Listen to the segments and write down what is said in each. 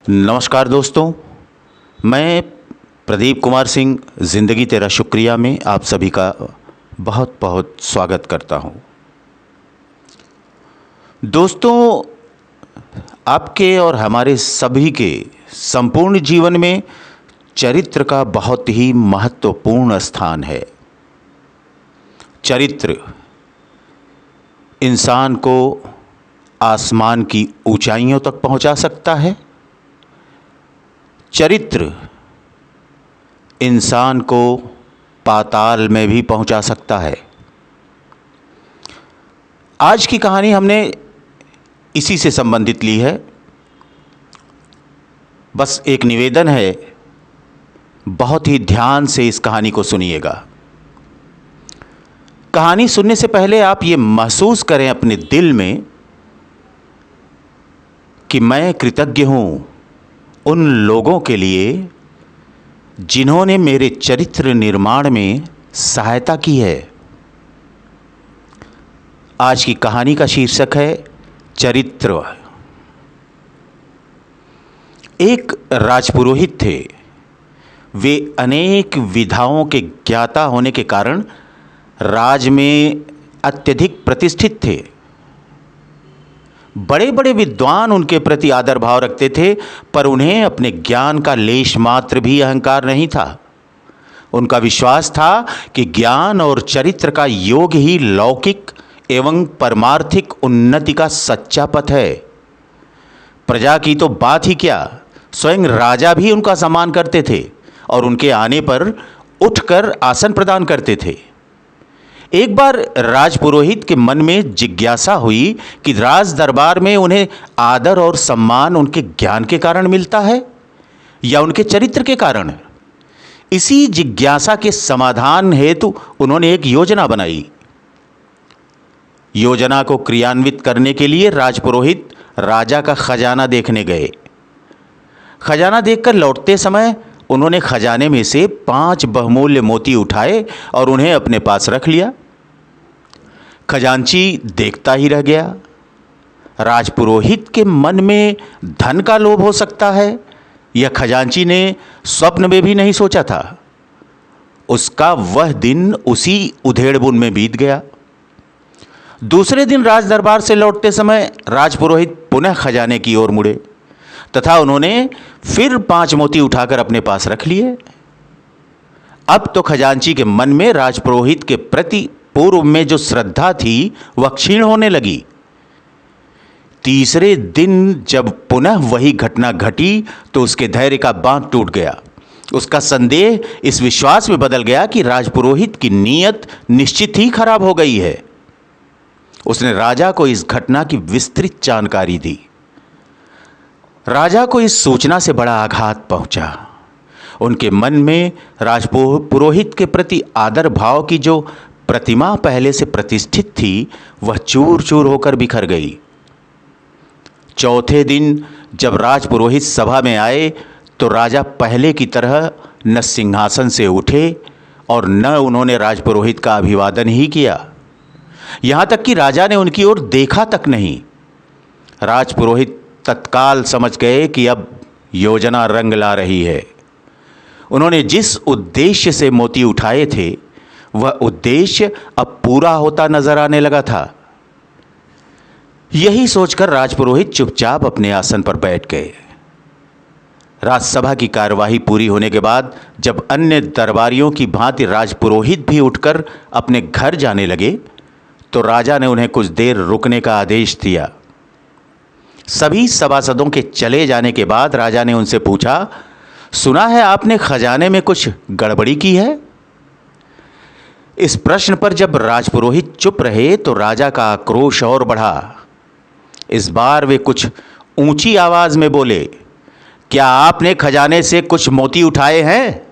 नमस्कार दोस्तों, मैं प्रदीप कुमार सिंह ज़िंदगी तेरा शुक्रिया में आप सभी का बहुत बहुत स्वागत करता हूं। दोस्तों, आपके और हमारे सभी के संपूर्ण जीवन में चरित्र का बहुत ही महत्वपूर्ण स्थान है। चरित्र इंसान को आसमान की ऊंचाइयों तक पहुंचा सकता है। चरित्र इंसान को पाताल में भी पहुंचा सकता है। आज की कहानी हमने इसी से संबंधित ली है। बस एक निवेदन है, बहुत ही ध्यान से इस कहानी को सुनिएगा। कहानी सुनने से पहले आप ये महसूस करें अपने दिल में कि मैं कृतज्ञ हूं उन लोगों के लिए जिन्होंने मेरे चरित्र निर्माण में सहायता की है। आज की कहानी का शीर्षक है चरित्र। एक राजपुरोहित थे। वे अनेक विधाओं के ज्ञाता होने के कारण राज में अत्यधिक प्रतिष्ठित थे। बड़े बड़े विद्वान उनके प्रति आदर भाव रखते थे, पर उन्हें अपने ज्ञान का लेश मात्र भी अहंकार नहीं था। उनका विश्वास था कि ज्ञान और चरित्र का योग ही लौकिक एवं परमार्थिक उन्नति का सच्चा पथ है। प्रजा की तो बात ही क्या, स्वयं राजा भी उनका सम्मान करते थे और उनके आने पर उठकर आसन प्रदान करते थे। एक बार राजपुरोहित के मन में जिज्ञासा हुई कि राज दरबार में उन्हें आदर और सम्मान उनके ज्ञान के कारण मिलता है या उनके चरित्र के कारण। इसी जिज्ञासा के समाधान हेतु उन्होंने एक योजना बनाई। योजना को क्रियान्वित करने के लिए राजपुरोहित राजा का खजाना देखने गए। खजाना देखकर लौटते समय उन्होंने खजाने में से 5 बहुमूल्य मोती उठाए और उन्हें अपने पास रख लिया। खजांची देखता ही रह गया। राजपुरोहित के मन में धन का लोभ हो सकता है, यह खजांची ने स्वप्न में भी नहीं सोचा था। उसका वह दिन उसी उधेड़बुन में बीत गया। दूसरे दिन राज दरबार से लौटते समय राजपुरोहित पुनः खजाने की ओर मुड़े तथा उन्होंने फिर 5 मोती उठाकर अपने पास रख लिए। अब तो खजांची के मन में राजपुरोहित के प्रति पूर्व में जो श्रद्धा थी वह क्षीण होने लगी। तीसरे दिन जब पुनः वही घटना घटी तो उसके धैर्य का बांध टूट गया। उसका संदेह इस विश्वास में बदल गया कि राजपुरोहित की नीयत निश्चित ही खराब हो गई है। उसने राजा को इस घटना की विस्तृत जानकारी दी। राजा को इस सूचना से बड़ा आघात पहुंचा। उनके मन में राजपुरोहित के प्रति आदर भाव की जो प्रतिमा पहले से प्रतिष्ठित थी वह चूर चूर होकर बिखर गई। चौथे दिन जब राजपुरोहित सभा में आए तो राजा पहले की तरह न सिंहासन से उठे और न उन्होंने राजपुरोहित का अभिवादन ही किया। यहां तक कि राजा ने उनकी ओर देखा तक नहीं। राजपुरोहित तत्काल समझ गए कि अब योजना रंग ला रही है। उन्होंने जिस उद्देश्य से मोती उठाए थे वह उद्देश्य अब पूरा होता नजर आने लगा था। यही सोचकर राजपुरोहित चुपचाप अपने आसन पर बैठ गए। राजसभा की कार्यवाही पूरी होने के बाद जब अन्य दरबारियों की भांति राजपुरोहित भी उठकर अपने घर जाने लगे तो राजा ने उन्हें कुछ देर रुकने का आदेश दिया। सभी सभासदों के चले जाने के बाद राजा ने उनसे पूछा, सुना है आपने खजाने में कुछ गड़बड़ी की है? इस प्रश्न पर जब राजपुरोहित चुप रहे तो राजा का आक्रोश और बढ़ा। इस बार वे कुछ ऊंची आवाज में बोले, क्या आपने खजाने से कुछ मोती उठाए हैं?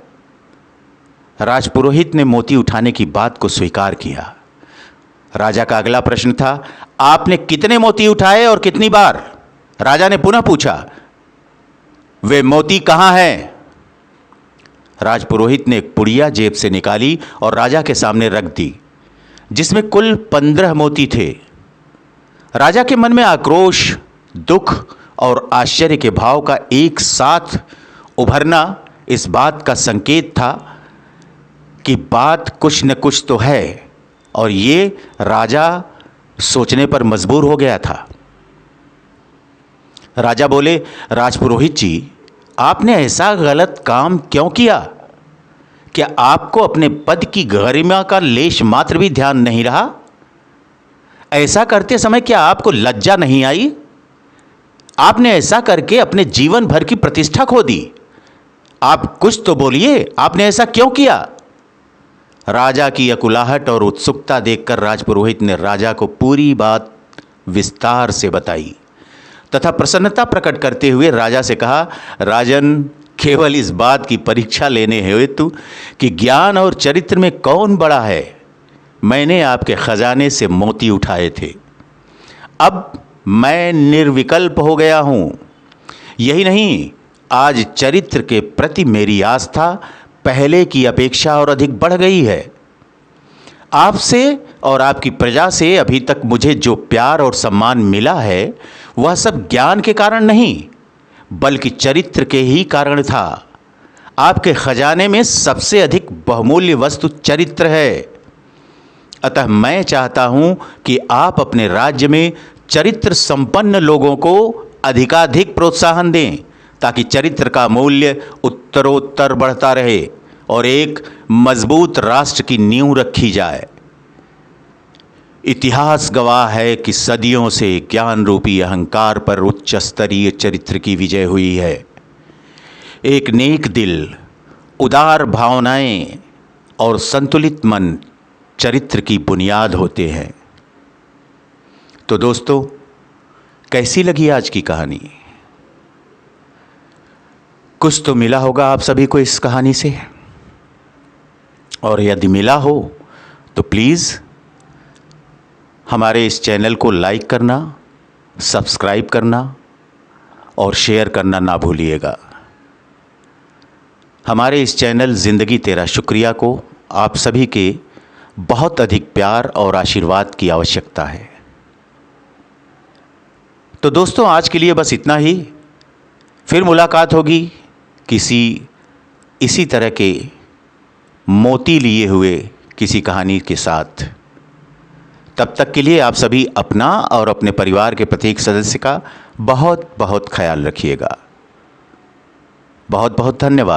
राजपुरोहित ने मोती उठाने की बात को स्वीकार किया। राजा का अगला प्रश्न था, आपने कितने मोती उठाए और कितनी बार? राजा ने पुनः पूछा, वे मोती कहां हैं? राजपुरोहित ने एक पुड़िया जेब से निकाली और राजा के सामने रख दी, जिसमें कुल 15 मोती थे। राजा के मन में आक्रोश, दुख और आश्चर्य के भाव का एक साथ उभरना इस बात का संकेत था कि बात कुछ न कुछ तो है, और ये राजा सोचने पर मजबूर हो गया था। राजा बोले, राजपुरोहित जी, आपने ऐसा गलत काम क्यों किया? क्या आपको अपने पद की गरिमा का लेश मात्र भी ध्यान नहीं रहा? ऐसा करते समय क्या आपको लज्जा नहीं आई? आपने ऐसा करके अपने जीवन भर की प्रतिष्ठा खो दी। आप कुछ तो बोलिए, आपने ऐसा क्यों किया? राजा की अकुलाहट और उत्सुकता देखकर राजपुरोहित ने राजा को पूरी बात विस्तार से बताई तथा प्रसन्नता प्रकट करते हुए राजा से कहा, राजन, केवल इस बात की परीक्षा लेने हेतु कि ज्ञान और चरित्र में कौन बड़ा है, मैंने आपके खजाने से मोती उठाए थे। अब मैं निर्विकल्प हो गया हूं। यही नहीं, आज चरित्र के प्रति मेरी आस्था पहले की अपेक्षा और अधिक बढ़ गई है। आपसे और आपकी प्रजा से अभी तक मुझे जो प्यार और सम्मान मिला है, वह सब ज्ञान के कारण नहीं, बल्कि चरित्र के ही कारण था। आपके खजाने में सबसे अधिक बहुमूल्य वस्तु चरित्र है। अतः मैं चाहता हूं कि आप अपने राज्य में चरित्र संपन्न लोगों को अधिकाधिक प्रोत्साहन दें, ताकि चरित्र का मूल्य उत्तरोत्तर बढ़ता रहे और एक मजबूत राष्ट्र की नींव रखी जाए। इतिहास गवाह है कि सदियों से ज्ञान रूपी अहंकार पर उच्च स्तरीय चरित्र की विजय हुई है। एक नेक दिल, उदार भावनाएं और संतुलित मन चरित्र की बुनियाद होते हैं। तो दोस्तों, कैसी लगी आज की कहानी? कुछ तो मिला होगा आप सभी को इस कहानी से, और यदि मिला हो तो प्लीज़ हमारे इस चैनल को लाइक करना, सब्सक्राइब करना और शेयर करना ना भूलिएगा। हमारे इस चैनल ज़िंदगी तेरा शुक्रिया को आप सभी के बहुत अधिक प्यार और आशीर्वाद की आवश्यकता है। तो दोस्तों, आज के लिए बस इतना ही। फिर मुलाकात होगी किसी इसी तरह के मोती लिए हुए किसी कहानी के साथ। तब तक के लिए आप सभी अपना और अपने परिवार के प्रत्येक सदस्य का बहुत बहुत ख्याल रखिएगा। बहुत बहुत धन्यवाद।